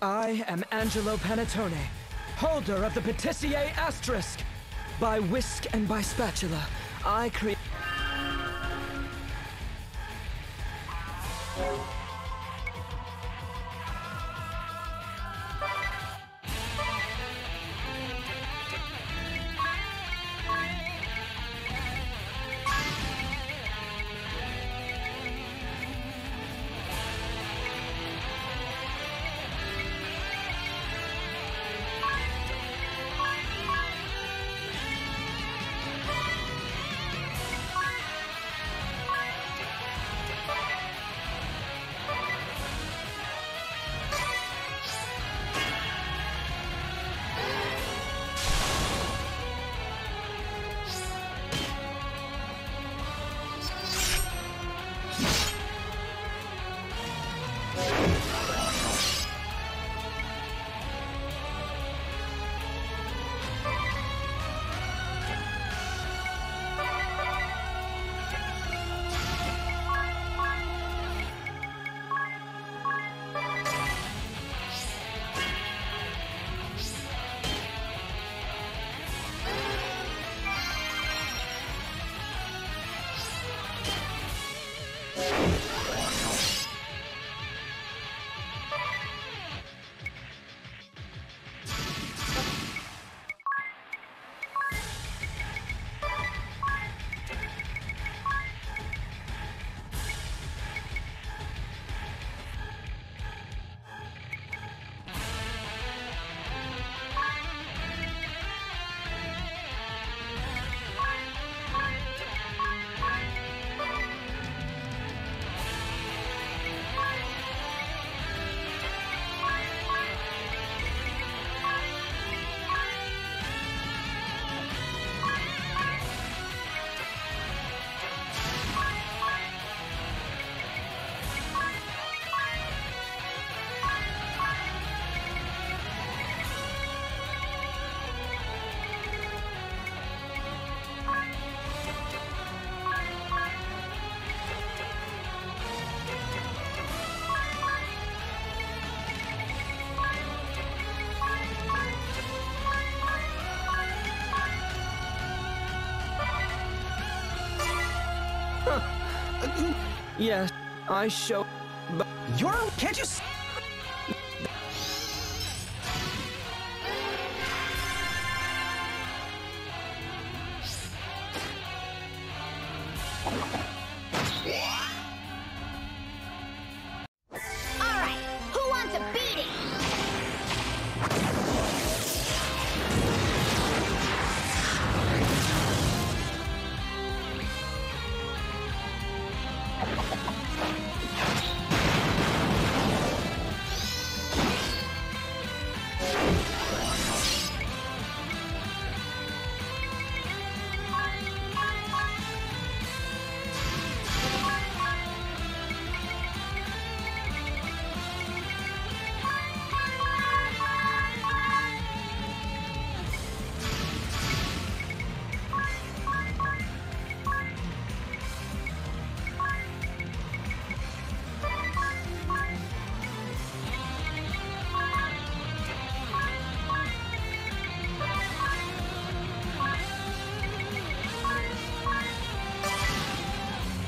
I am Angelo Panettone, holder of the Patissier Asterisk. By whisk and by spatula, I create... Yes, I show... But Can't you s- Alright, who wants a beating?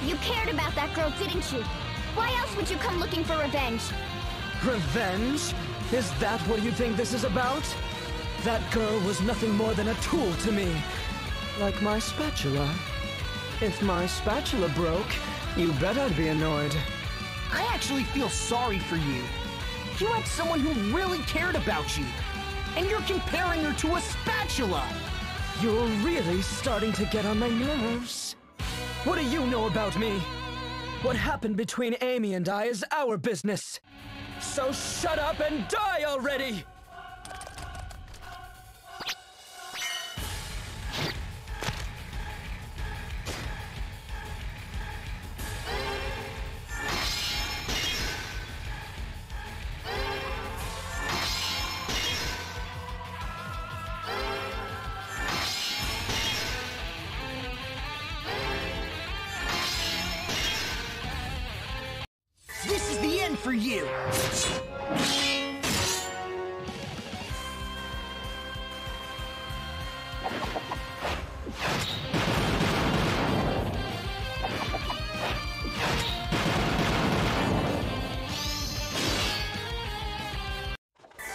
You cared about that girl, didn't you? Why else would you come looking for revenge? revenge? Is that what you think this is about? That girl was nothing more than a tool to me. Like my spatula. If my spatula broke, you bet I'd be annoyed. I actually feel sorry for you. You had someone who really cared about you, and you're comparing her to a spatula. You're really starting to get on my nerves. What do you know about me? What happened between Amy and I is our business. So shut up and die already! This is the end for you.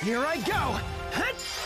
Here I go! Hut!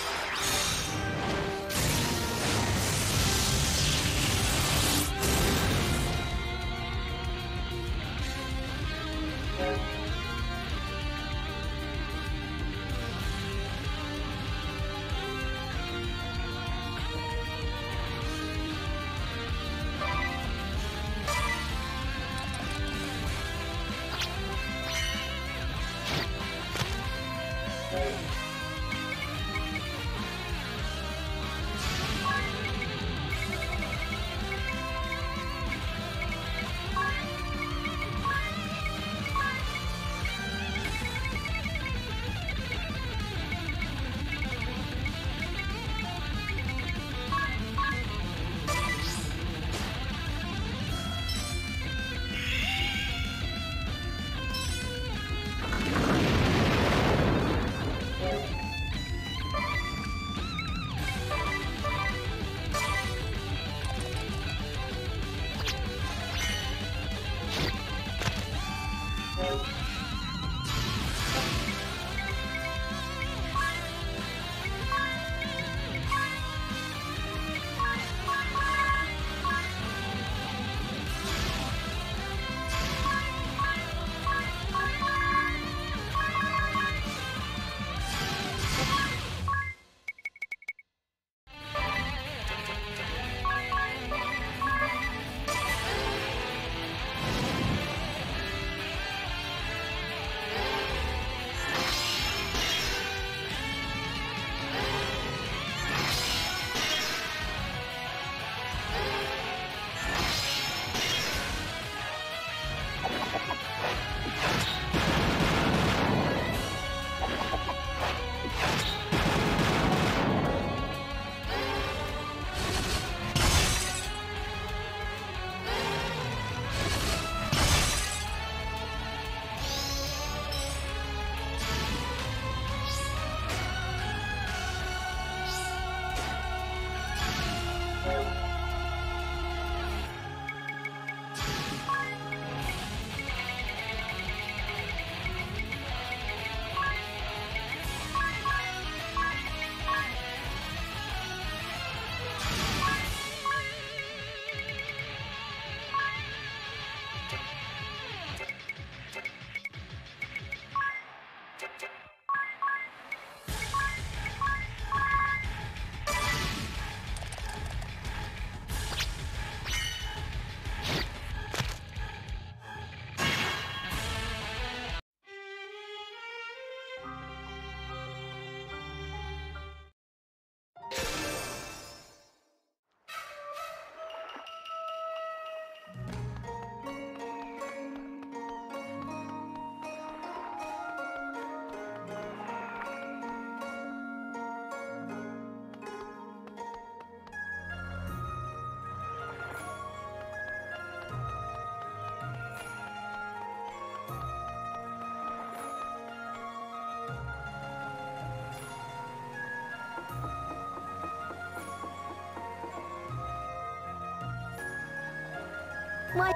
Why?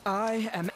I am...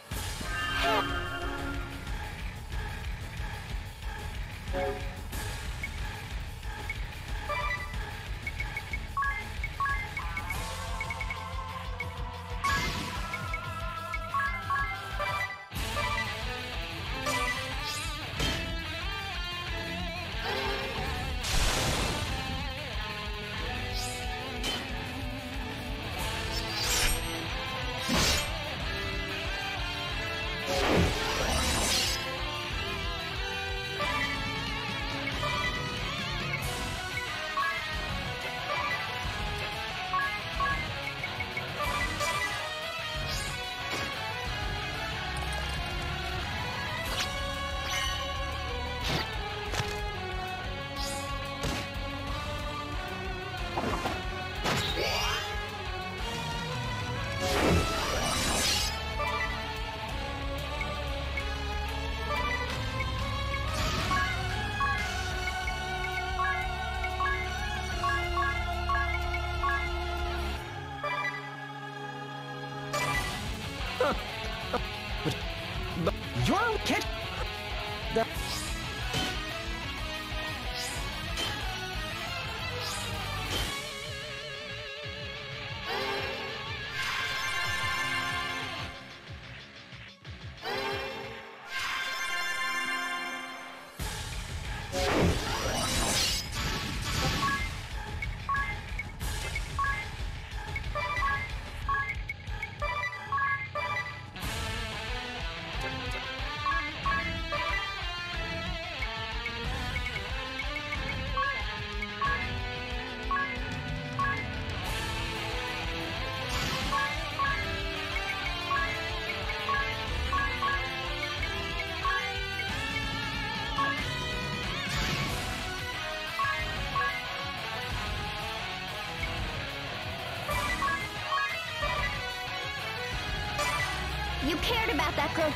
cared about that girl.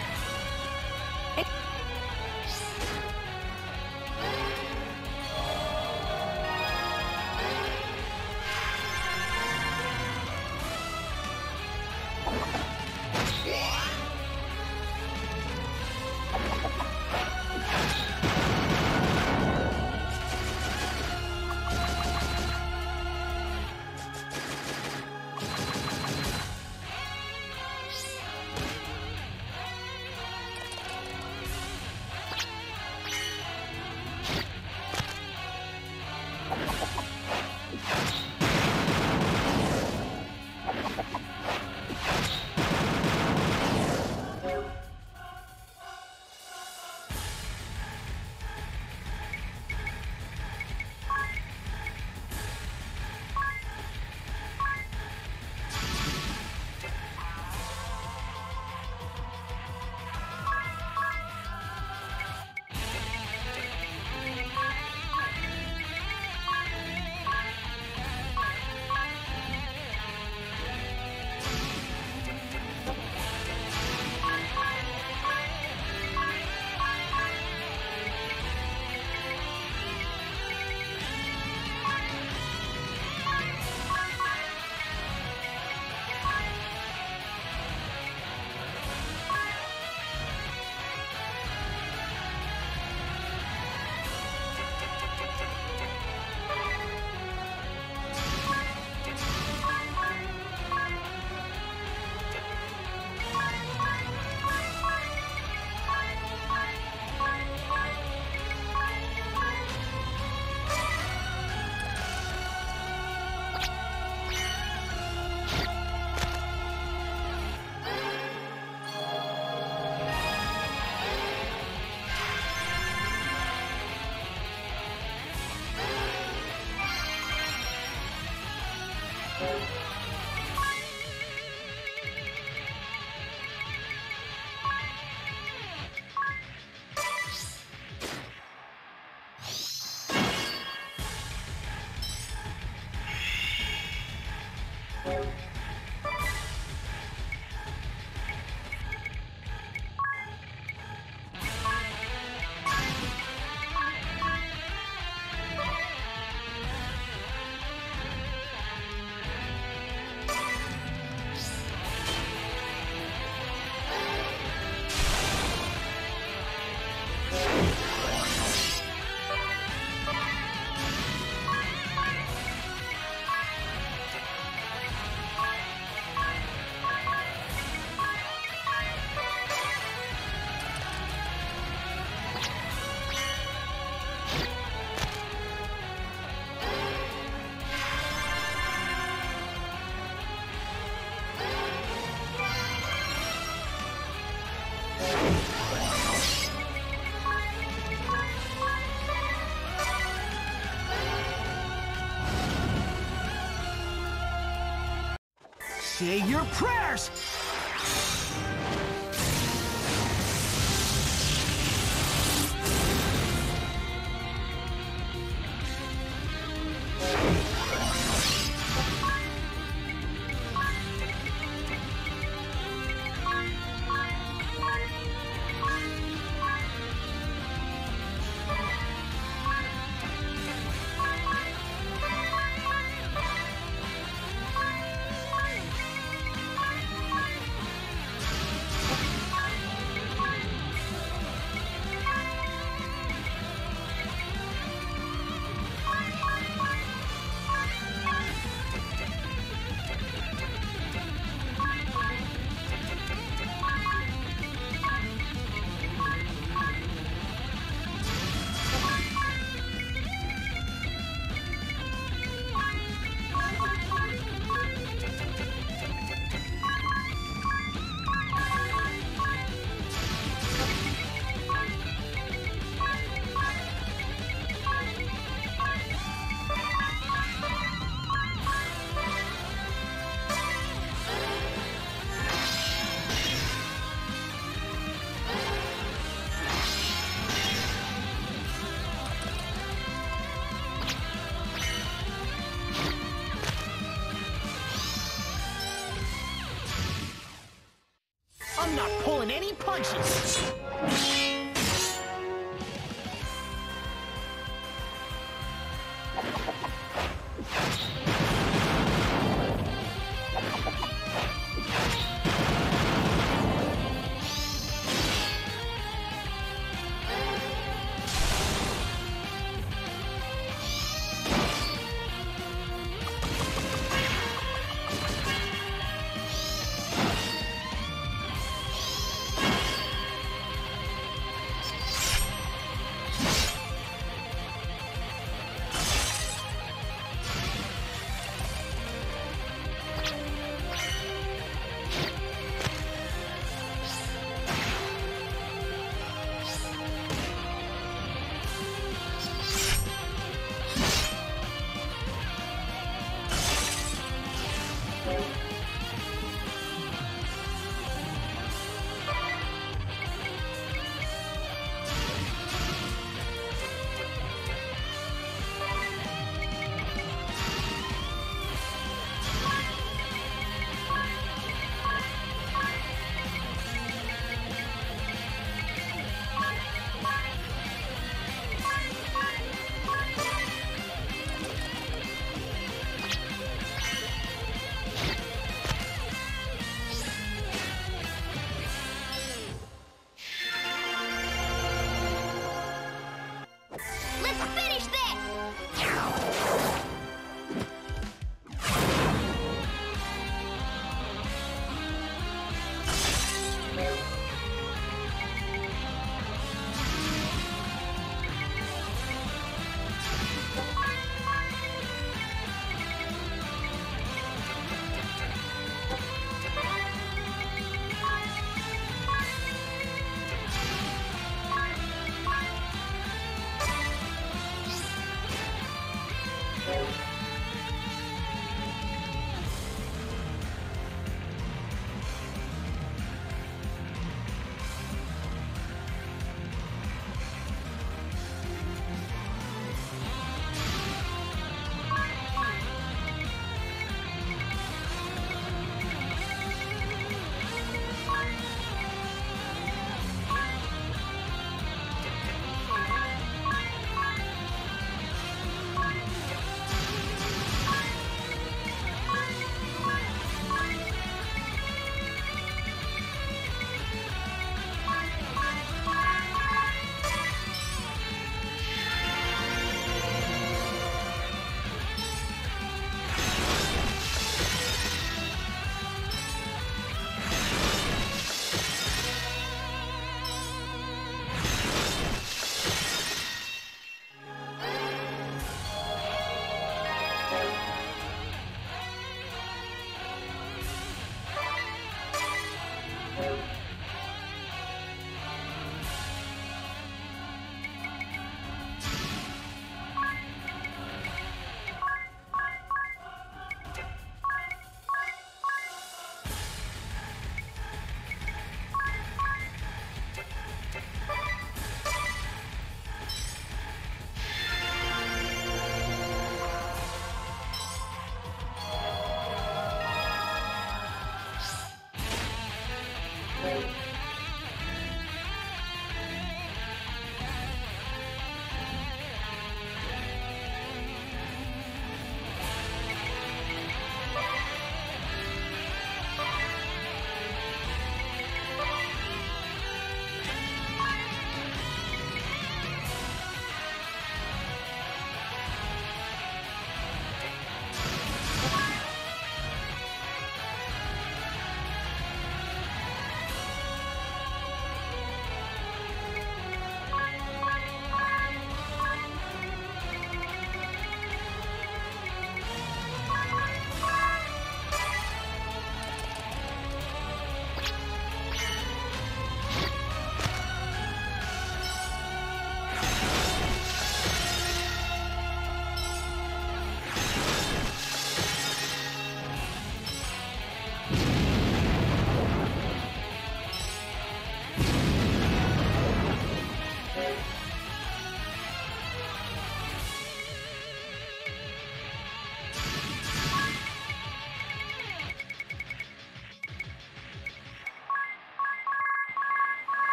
Say your prayers! gracious!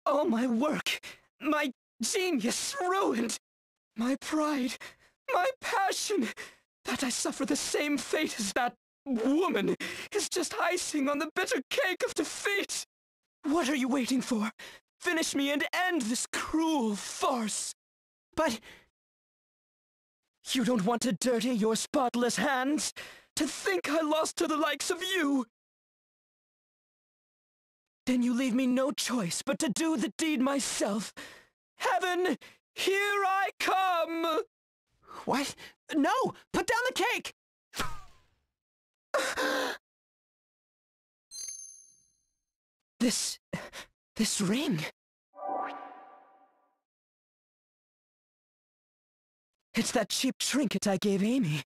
All my work, my genius ruined. My pride, my passion. That I suffer the same fate as that woman is just icing on the bitter cake of defeat. What are you waiting for? Finish me and end this cruel farce. But you don't want to dirty your spotless hands? To think I lost to the likes of you? Then you leave me no choice but to do the deed myself. Heaven, here I come! What? No! Put down the cake! This ring. It's that cheap trinket I gave Amy.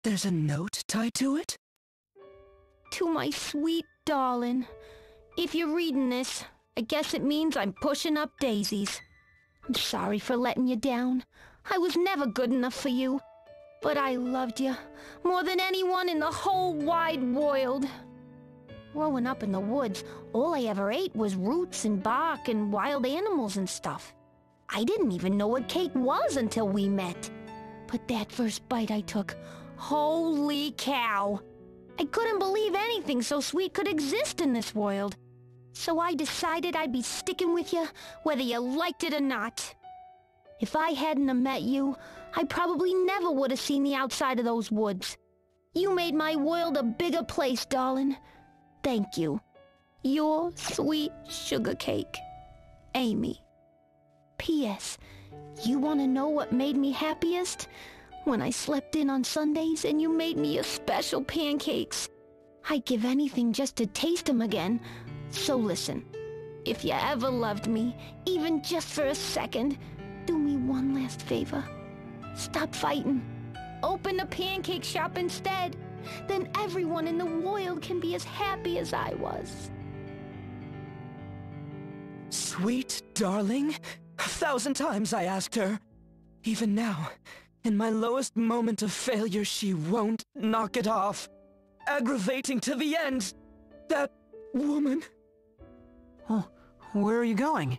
There's a note tied to it? To my sweet darling. If you're reading this, I guess it means I'm pushing up daisies. I'm sorry for letting you down. I was never good enough for you. But I loved you more than anyone in the whole wide world. Growing up in the woods, all I ever ate was roots and bark and wild animals and stuff. I didn't even know what cake was until we met. But that first bite I took, holy cow! I couldn't believe anything so sweet could exist in this world. So I decided I'd be sticking with you, whether you liked it or not. If I hadn't have met you, I probably never would have seen the outside of those woods. You made my world a bigger place, darling. Thank you. Your sweet sugar cake, Amy. P.S. You want to know what made me happiest? When I slept in on Sundays and you made me your special pancakes. I'd give anything just to taste them again. So listen, if you ever loved me, even just for a second, do me one last favor. Stop fighting. Open the pancake shop instead. Then everyone in the world can be as happy as I was. Sweet darling? 1,000 times I asked her. Even now, in my lowest moment of failure, she won't knock it off. Aggravating to the end. That woman. Oh, where are you going?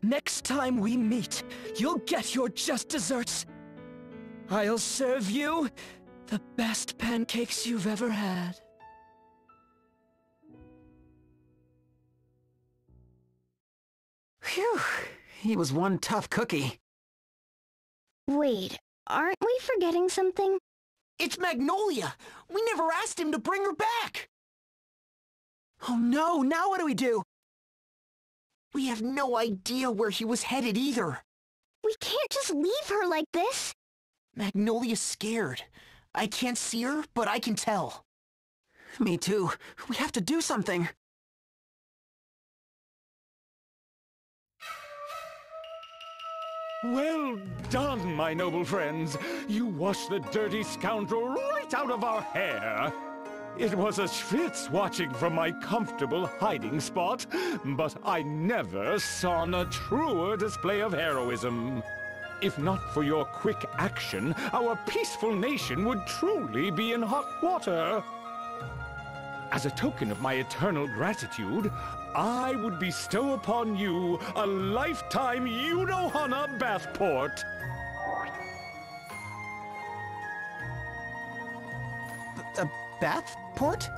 Next time we meet, you'll get your just desserts. I'll serve you the best pancakes you've ever had. Phew, he was one tough cookie. Wait, aren't we forgetting something? It's Magnolia! We never asked him to bring her back! Oh no, now what do we do? We have no idea where he was headed either. We can't just leave her like this. Magnolia's scared. I can't see her, but I can tell. Me too. We have to do something. Well done, my noble friends. You washed the dirty scoundrel right out of our hair. It was a schwitz watching from my comfortable hiding spot, but I never saw a truer display of heroism. If not for your quick action, our peaceful nation would truly be in hot water. As a token of my eternal gratitude, I would bestow upon you a lifetime Unohana bathport. A bathport?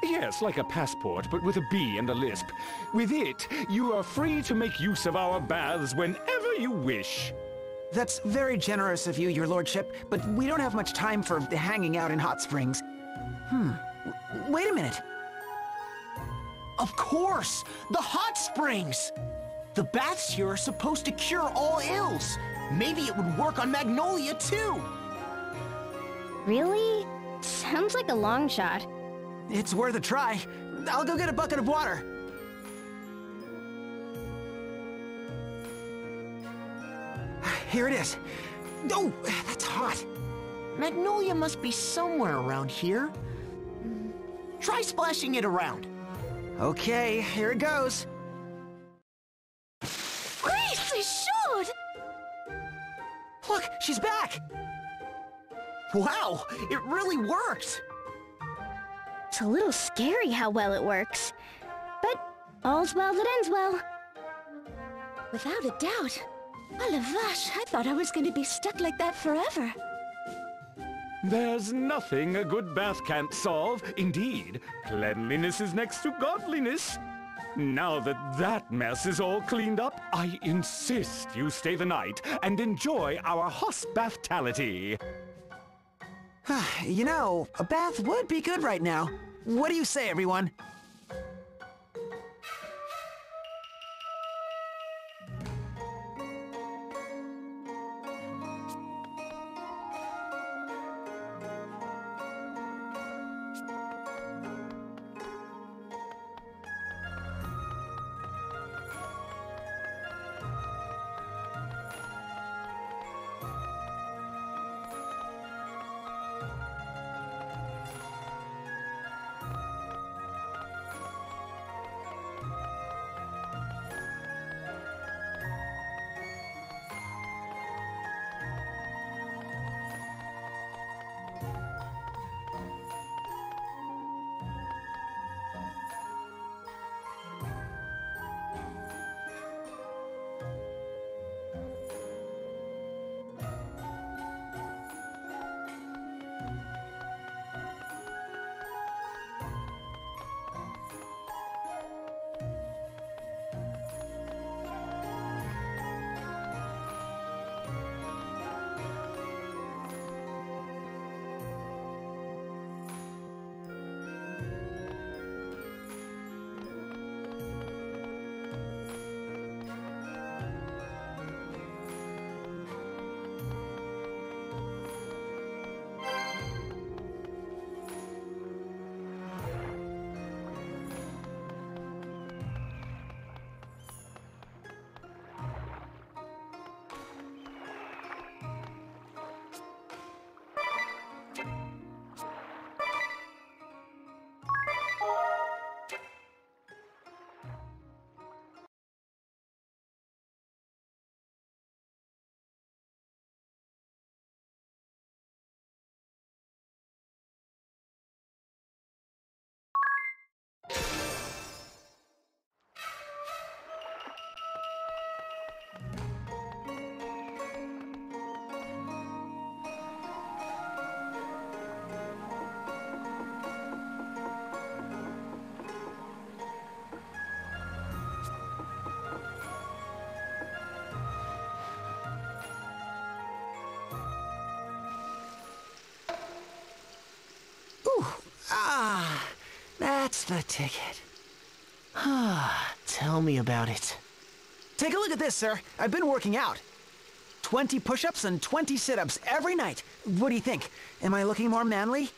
Yes, like a passport, but with a B and a lisp. With it, you are free to make use of our baths whenever you wish. That's very generous of you, your lordship, but we don't have much time for hanging out in hot springs. Wait a minute. Of course! The hot springs! The baths here are supposed to cure all ills. Maybe it would work on Magnolia, too. Really? Sounds like a long shot. It's worth a try. I'll go get a bucket of water. Here it is. Oh, that's hot. Magnolia must be somewhere around here. Try splashing it around. Okay, here it goes. Please, they should! Look, she's back! Wow, it really worked! It's a little scary how well it works. But all's well that ends well. Without a doubt. Oh, la vache, I thought I was going to be stuck like that forever. There's nothing a good bath can't solve. Indeed, cleanliness is next to godliness. Now that that mess is all cleaned up, I insist you stay the night and enjoy our hospitality. You know, a bath would be good right now. What do you say, everyone? That's the ticket. Tell me about it. Take a look at this, sir. I've been working out. 20 push-ups and 20 sit-ups every night. What do you think? Am I looking more manly?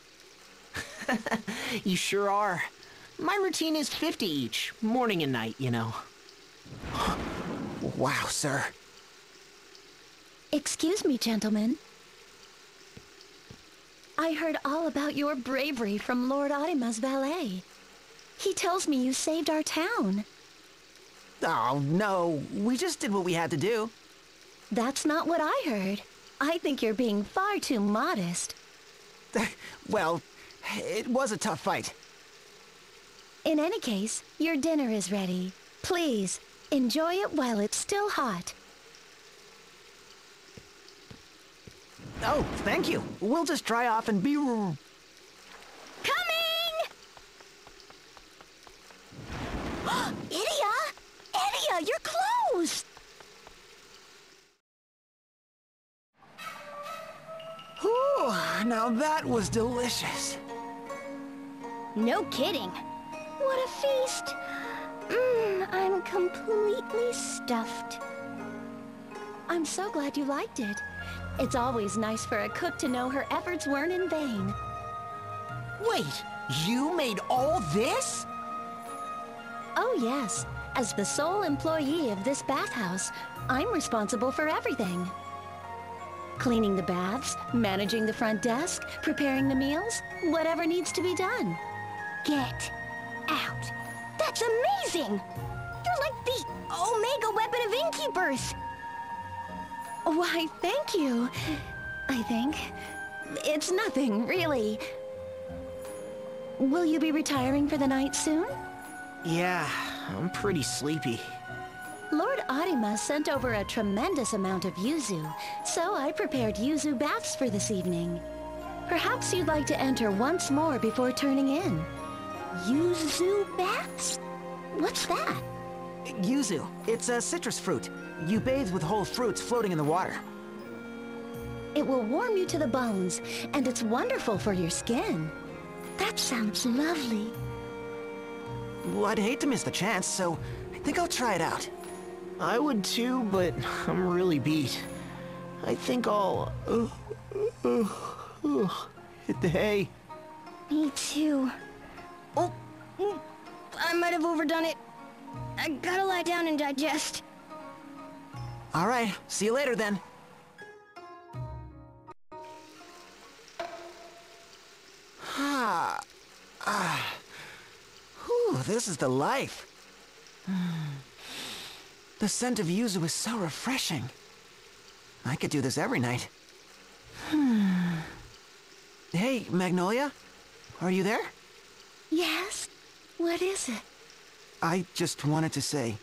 You sure are. My routine is 50 each, morning and night, you know. Wow, sir. Excuse me, gentlemen. I heard all about your bravery from Lord Arima's valet. He tells me you saved our town. Oh, no. We just did what we had to do. That's not what I heard. I think you're being far too modest. Well, it was a tough fight. In any case, your dinner is ready. Please, enjoy it while it's still hot. Oh, thank you. We'll just dry off and be... Coming! Idia! Idia, you're closed! Whew, now that was delicious. No kidding. What a feast. I'm completely stuffed. I'm so glad you liked it. It's always nice for a cook to know her efforts weren't in vain. Wait, you made all this? Oh yes, as the sole employee of this bathhouse, I'm responsible for everything. Cleaning the baths, managing the front desk, preparing the meals, whatever needs to be done. Get out. That's amazing! You're like the Omega weapon of innkeepers! Why, thank you. I think. It's nothing, really. Will you be retiring for the night soon? Yeah, I'm pretty sleepy. Lord Arima sent over a tremendous amount of yuzu, so I prepared yuzu baths for this evening. Perhaps you'd like to enter once more before turning in. Yuzu baths? What's that? Yuzu. It's a citrus fruit. You bathe with whole fruits floating in the water. It will warm you to the bones, and it's wonderful for your skin. That sounds lovely. Well, I'd hate to miss the chance, so I think I'll try it out. I would too, but I'm really beat. I think I'll... hit the hay. Me too. Oh, I might have overdone it. I gotta lie down and digest. All right, see you later then. Whew, this is the life. The scent of yuzu is so refreshing. I could do this every night. Hey, Magnolia? Are you there? Yes? What is it? I just wanted to say,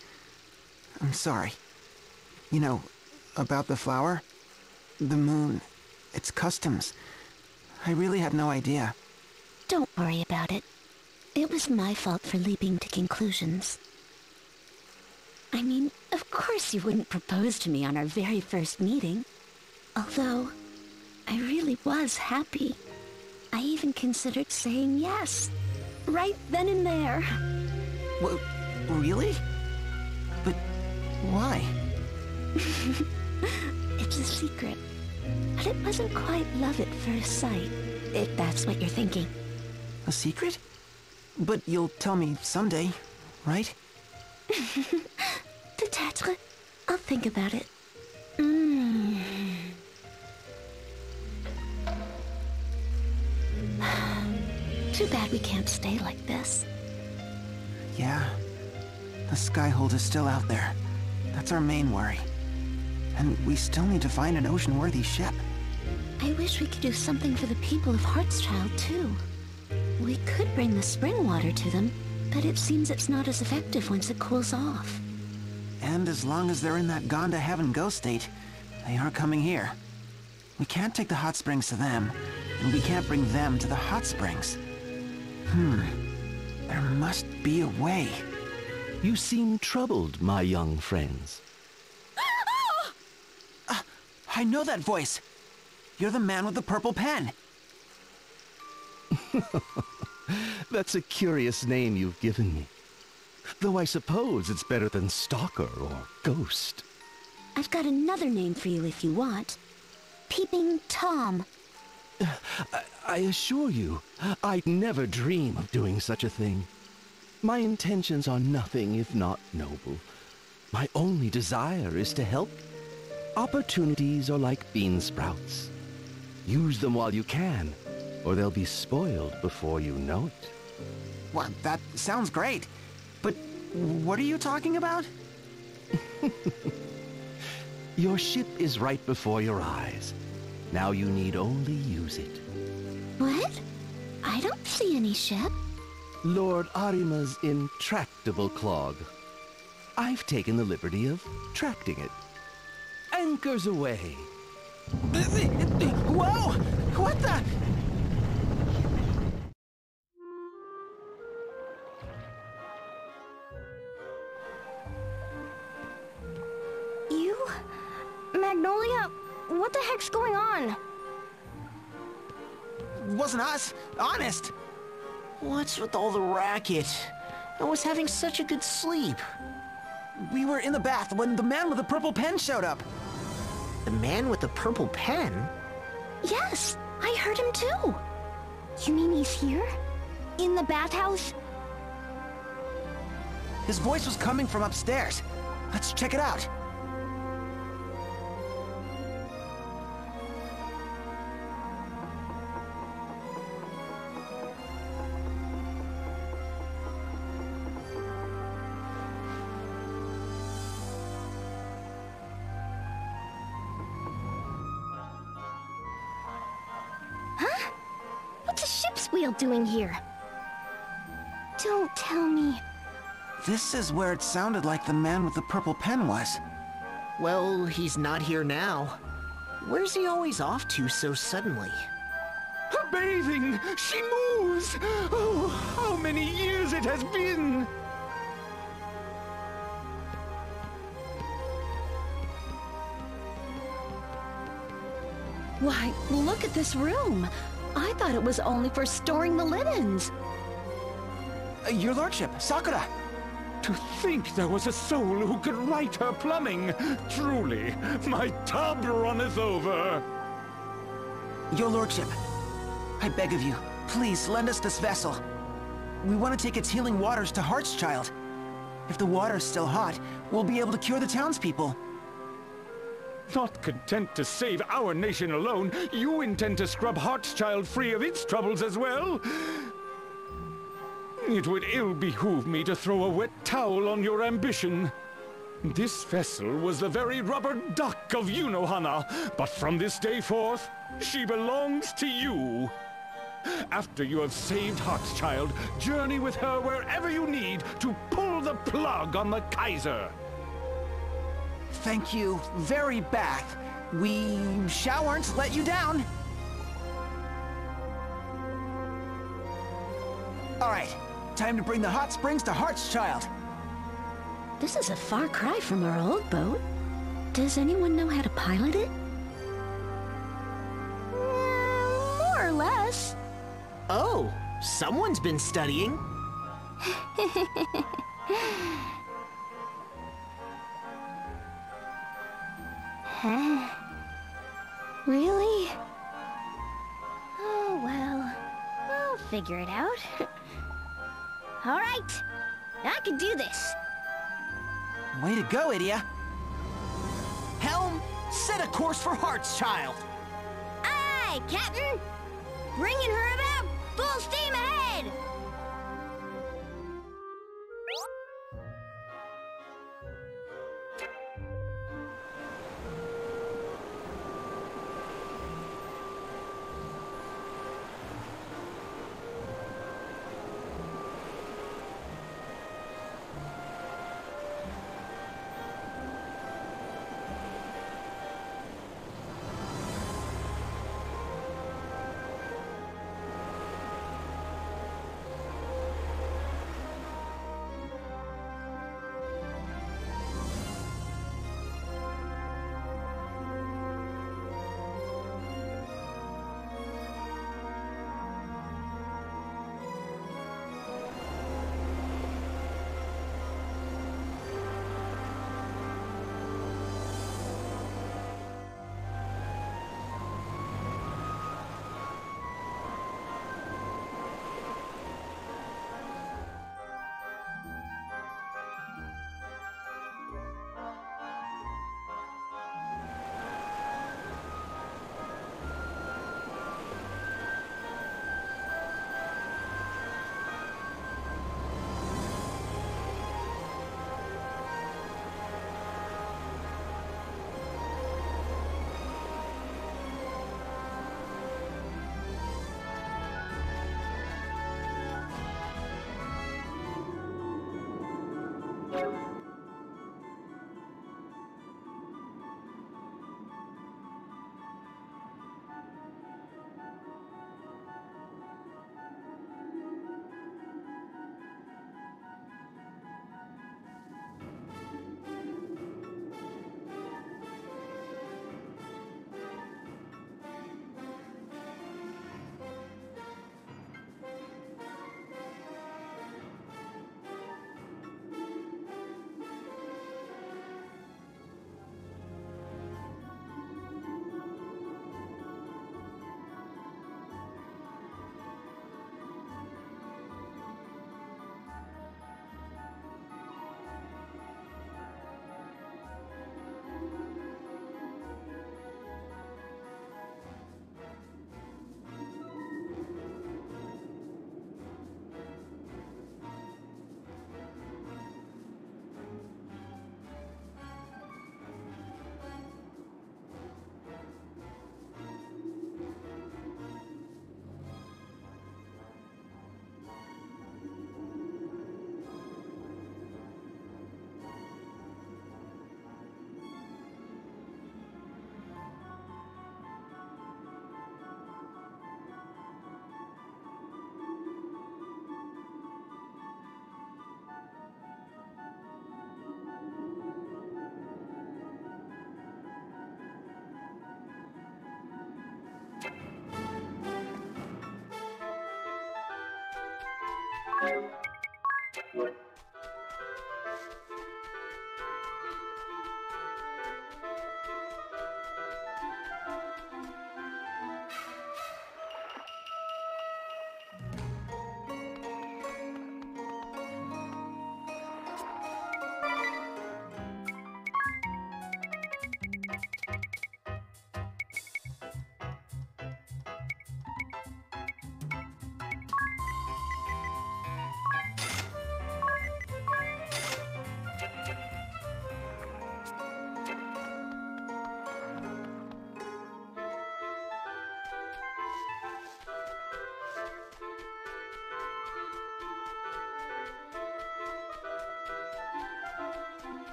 I'm sorry. You know, about the flower, the moon, its customs. I really had no idea. Don't worry about it. It was my fault for leaping to conclusions. I mean, of course you wouldn't propose to me on our very first meeting. Although, I really was happy. I even considered saying yes. Right then and there. Really? But why? It's a secret. But it wasn't quite love at first sight, if that's what you're thinking. A secret? But you'll tell me someday, right? Peut-être. I'll think about it. Too bad we can't stay like this. Yeah. The Skyhold is still out there. That's our main worry. And we still need to find an ocean-worthy ship. I wish we could do something for the people of Heartschild, too. We could bring the spring water to them, but it seems it's not as effective once it cools off. And as long as they're in that gone-to heaven ghost state, they aren't coming here. We can't take the hot springs to them, and we can't bring them to the hot springs. There must be a way. You seem troubled, my young friends. I know that voice. You're the man with the purple pen. That's a curious name you've given me. Though I suppose it's better than Stalker or Ghost. I've got another name for you if you want. Peeping Tom. I assure you, I'd never dream of doing such a thing. My intentions are nothing if not noble. My only desire is to help. Opportunities are like bean sprouts. Use them while you can, or they'll be spoiled before you know it. Well, that sounds great. But what are you talking about? Your ship is right before your eyes. Now you need only use it. What? I don't see any ship. Lord Arima's intractable clog. I've taken the liberty of tracting it. Anchors away. Whoa! What the? You? Magnolia? What the heck's going on? Wasn't us. Honest. What's with all the racket? I was having such a good sleep. We were in the bath when the man with the purple pen showed up. The man with the purple pen? Yes, I heard him too. You mean he's here? In the bathhouse? His voice was coming from upstairs. Let's check it out. What's a ship's wheel doing here? Don't tell me. This is where it sounded like the man with the purple pen was. Well, he's not here now. Where's he always off to so suddenly? Bathing! She moves! Oh, how many years it has been! Why, look at this room. I thought it was only for storing the linens. Your lordship, Sakura! To think there was a soul who could right her plumbing! Truly, my tub runneth over! Your lordship, I beg of you, please lend us this vessel. We want to take its healing waters to Heartschild. If the water's still hot, we'll be able to cure the townspeople. Not content to save our nation alone, you intend to scrub Heartschild free of its troubles as well? It would ill behoove me to throw a wet towel on your ambition. This vessel was the very rubber duck of Yunohana, but from this day forth, she belongs to you. After you have saved Heartschild, journey with her wherever you need to pull the plug on the Kaiser. Thank you very bath. We shan't let you down. All right, time to bring the hot springs to Heartschild. This is a far cry from our old boat. Does anyone know how to pilot it? More or less. Oh, someone's been studying. Huh? Really? Oh, well, I'll figure it out. All right, I can do this. Way to go, Idia. Helm, set a course for Heartschild. Aye, Captain! Bringing her about, full steam ahead!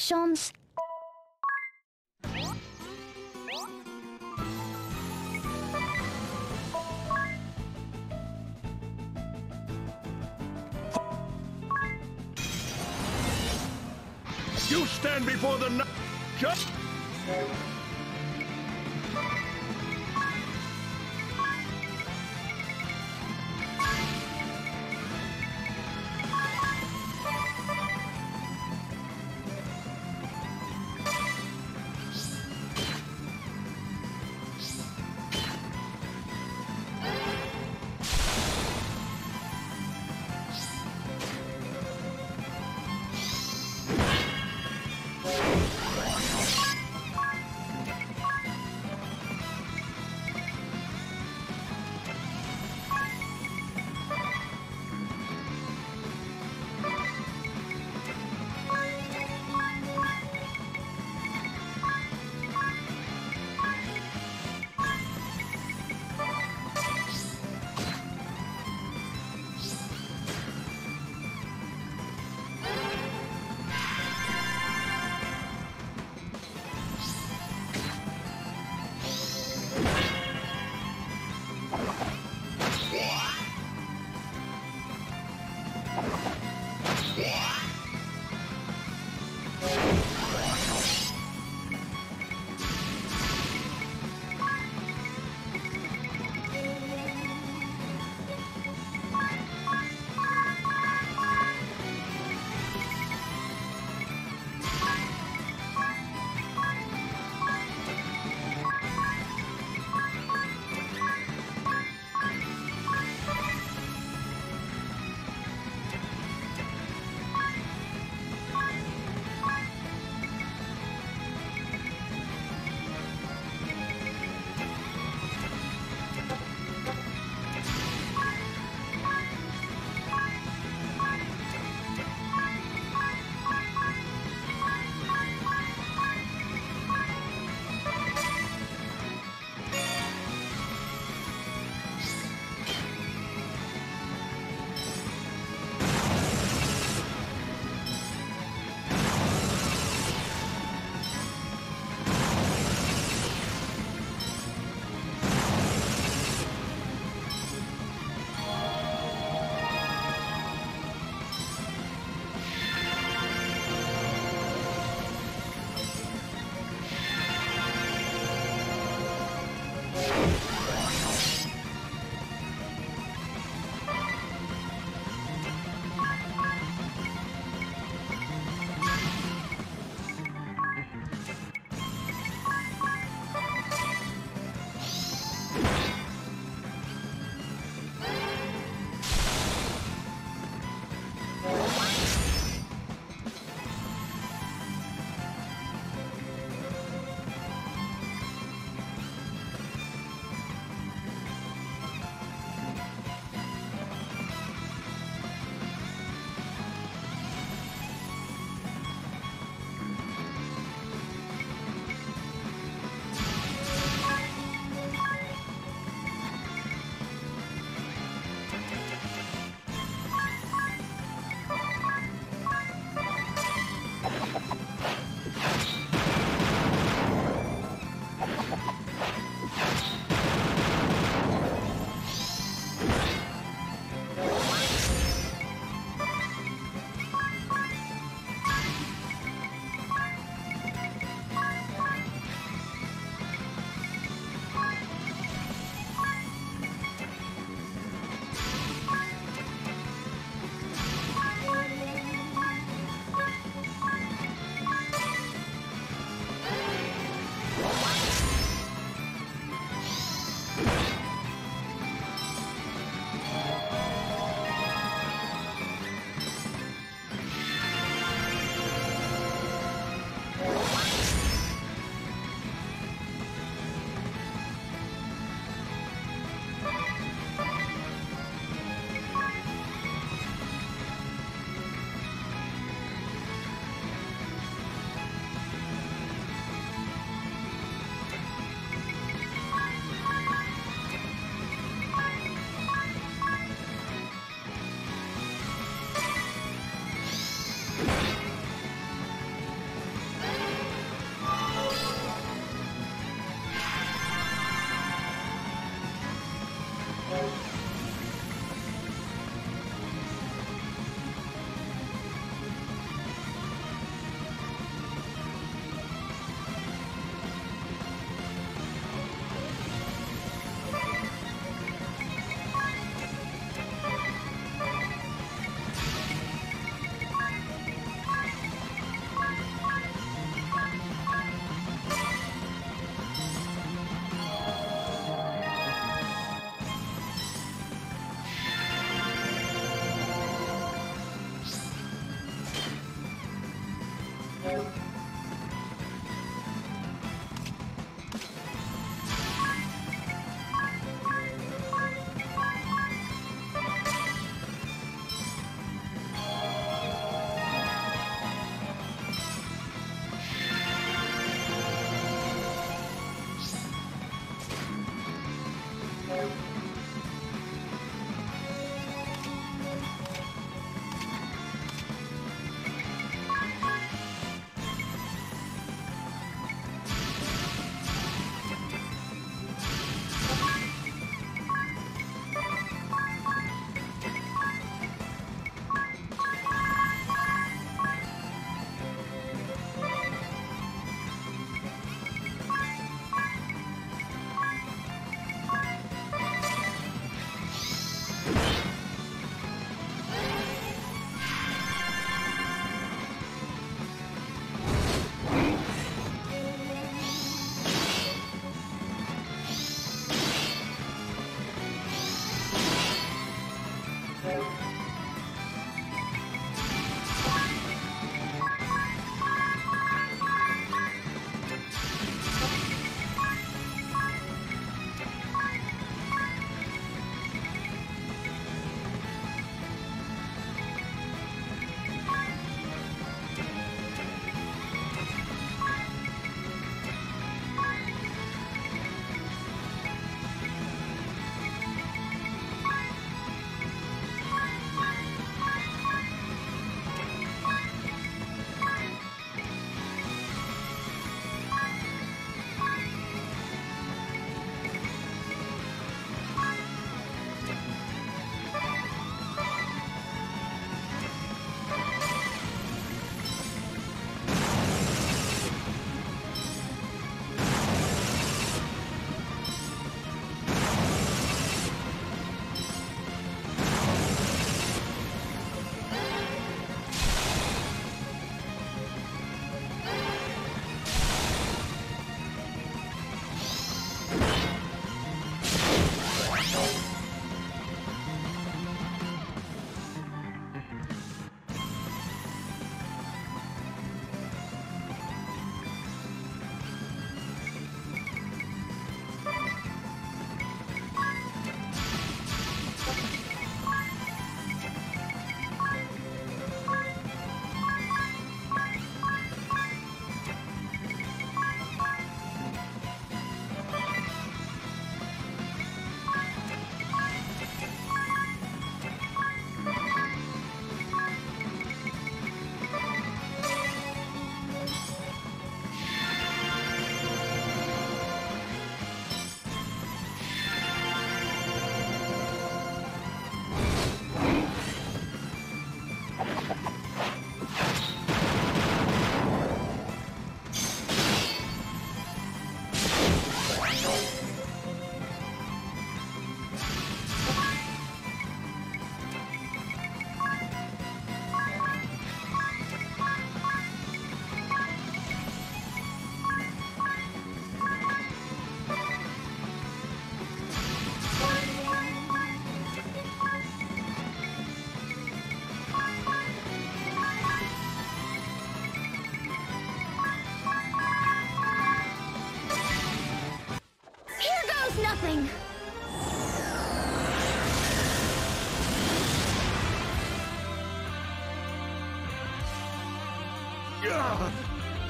Sean's... You stand before the just.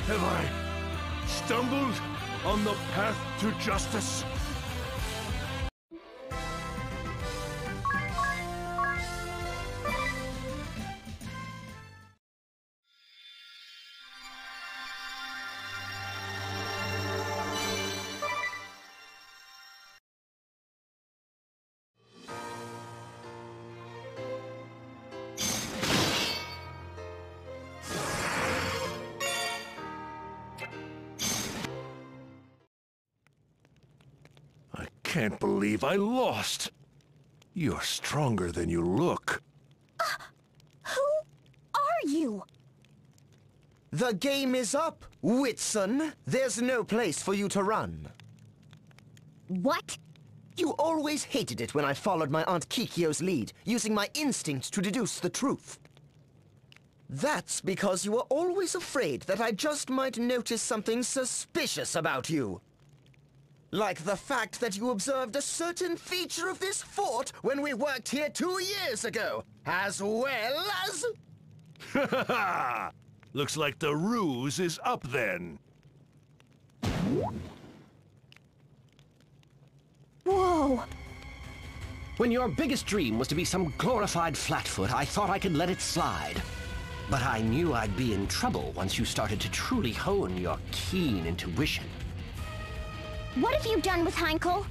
Have I stumbled on the path to justice? I can't believe I lost. You're stronger than you look. Who are you? The game is up, Whitson. There's no place for you to run. What? You always hated it when I followed my Aunt Kikyo's lead, using my instinct to deduce the truth. That's because you were always afraid that I just might notice something suspicious about you. Like the fact that you observed a certain feature of this fort when we worked here 2 years ago, as well as... Ha ha ha! Looks like the ruse is up then. Whoa! When your biggest dream was to be some glorified flatfoot, I thought I could let it slide. But I knew I'd be in trouble once you started to truly hone your keen intuition. What have you done with Heinkel?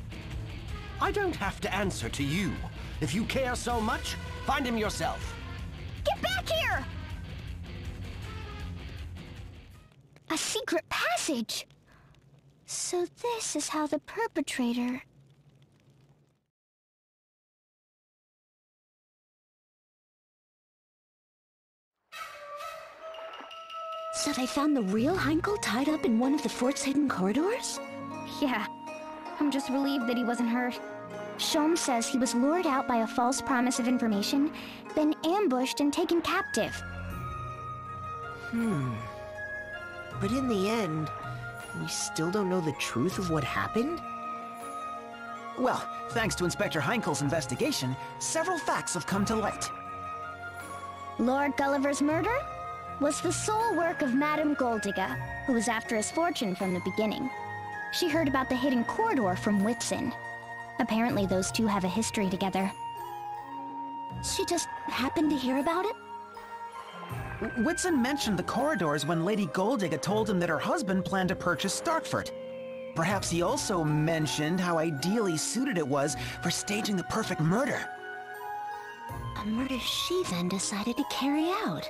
I don't have to answer to you. If you care so much, find him yourself. Get back here! A secret passage! So this is how the perpetrator... So they found the real Heinkel tied up in one of the fort's hidden corridors? Yeah. I'm just relieved that he wasn't hurt. Sholmes says he was lured out by a false promise of information, then ambushed and taken captive. But in the end, we still don't know the truth of what happened? Well, thanks to Inspector Heinkel's investigation, several facts have come to light. Lord Gulliver's murder was the sole work of Madame Goldigga, who was after his fortune from the beginning. She heard about the hidden corridor from Whitson. Apparently those two have a history together. She just happened to hear about it? Whitson mentioned the corridors when Lady Goldigga told him that her husband planned to purchase Starkford. Perhaps he also mentioned how ideally suited it was for staging the perfect murder. A murder she then decided to carry out.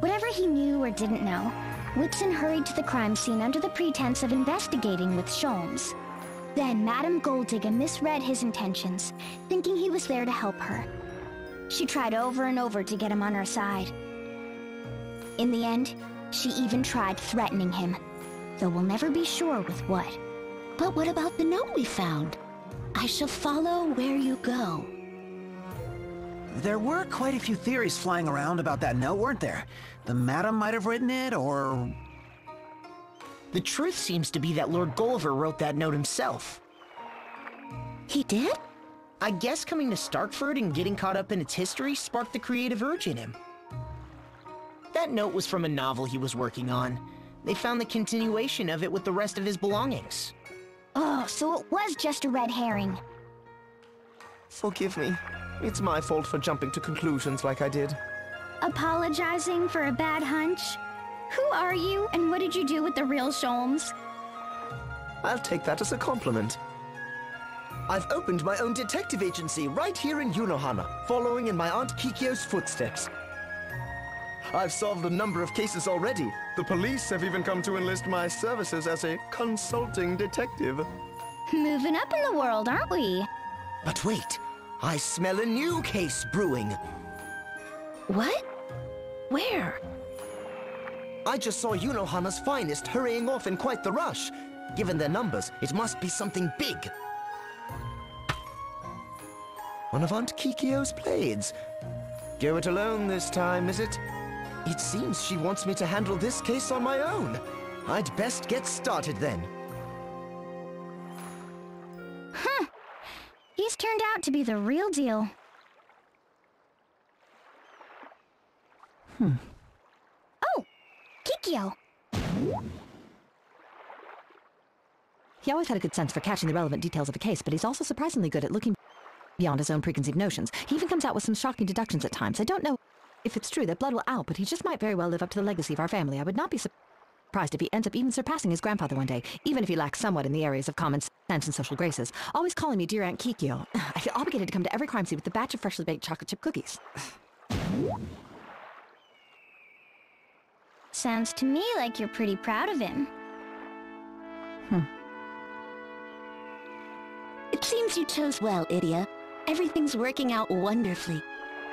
Whatever he knew or didn't know, Whitson hurried to the crime scene under the pretense of investigating with Sholmes. Then Madame Goldigga misread his intentions, thinking he was there to help her. She tried over and over to get him on her side. In the end, she even tried threatening him, though we'll never be sure with what. But what about the note we found? I shall follow where you go. There were quite a few theories flying around about that note, weren't there? The Madam might have written it, or... The truth seems to be that Lord Gulliver wrote that note himself. He did? I guess coming to Starkford and getting caught up in its history sparked the creative urge in him. That note was from a novel he was working on. They found the continuation of it with the rest of his belongings. Oh, so it was just a red herring. Forgive me. It's my fault for jumping to conclusions like I did. Apologizing for a bad hunch? Who are you, and what did you do with the real Sholmes? I'll take that as a compliment. I've opened my own detective agency right here in Yunohana, following in my Aunt Kikyo's footsteps. I've solved a number of cases already. The police have even come to enlist my services as a consulting detective. Moving up in the world, aren't we? But wait, I smell a new case brewing. What? Where? I just saw Yunohana's finest hurrying off in quite the rush. Given their numbers, it must be something big. One of Aunt Kikyo's blades. Go it alone this time, is it? It seems she wants me to handle this case on my own. I'd best get started then. Huh. He's turned out to be the real deal. Oh! Kikyo. He always had a good sense for catching the relevant details of a case, but he's also surprisingly good at looking beyond his own preconceived notions. He even comes out with some shocking deductions at times. I don't know if it's true that blood will out, but he just might very well live up to the legacy of our family. I would not be surprised if he ends up even surpassing his grandfather one day, even if he lacks somewhat in the areas of common sense and social graces. Always calling me Dear Aunt Kikyo. I feel obligated to come to every crime scene with a batch of freshly baked chocolate chip cookies. Sounds to me like you're pretty proud of him. It seems you chose well, Idia. Everything's working out wonderfully.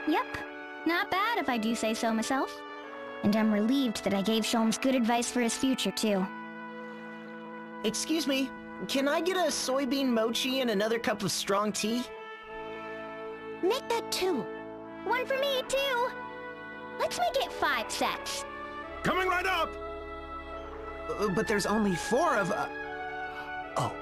Yep. Not bad if I do say so myself. And I'm relieved that I gave Sholmes good advice for his future, too. Excuse me, can I get a soybean mochi and another cup of strong tea? Make that 2. One for me, too. Let's make it 5 sets. Coming right up! But there's only 4 of... Oh.